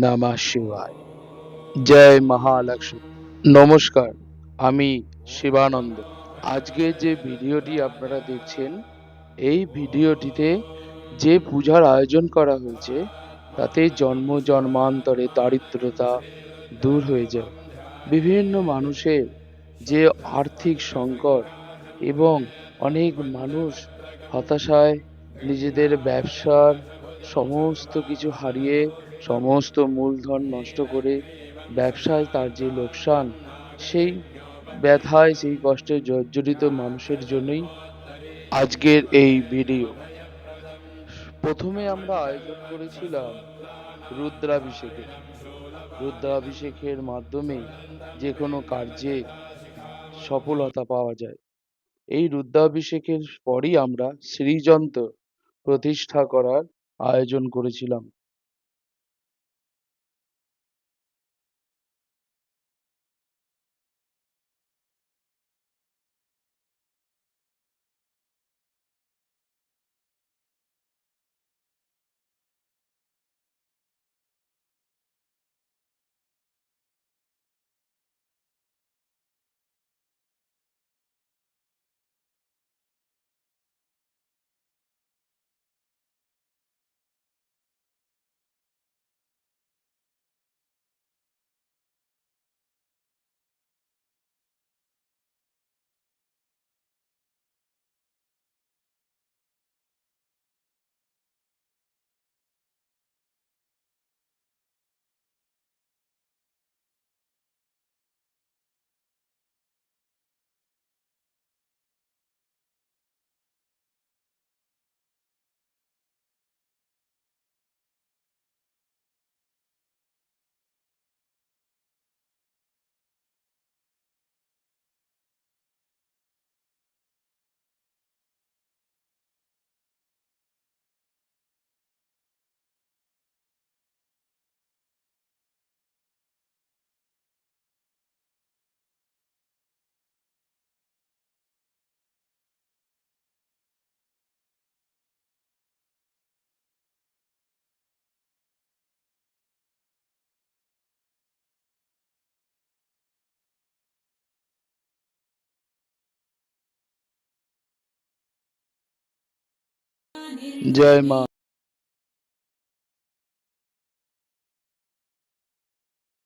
নমঃ শিবায়। জয় মহালক্ষ্মী। নমস্কার, আমি শিবানন্দ। আজকে যে ভিডিওটি আপনারা দেখছেন, এই ভিডিওটিতে যে পূজার আয়োজন করা হয়েছে তাতে জন্ম জন্মান্তরে দারিদ্রতা দূর হয়ে যায়। বিভিন্ন মানুষের যে আর্থিক সংকট এবং অনেক মানুষ হতাশায় নিজেদের ব্যবসার সমস্ত কিছু হারিয়ে সমস্ত মূলধন নষ্ট করে ব্যবসায় তার যে লোকসান, সেই ব্যথায় সেই কষ্টে জর্জরিত মানুষের জন্যই আজকের এই ভিডিও। প্রথমে আমরা আয়োজন করেছিলাম রুদ্রাভিষেকের। রুদ্রাভিষেকের মাধ্যমে যে কোনো কার্যে সফলতা পাওয়া যায়। এই রুদ্রাভিষেকের পরই আমরা শ্রীযন্ত্র প্রতিষ্ঠা করার আয়োজন করেছিলাম। জয় মা।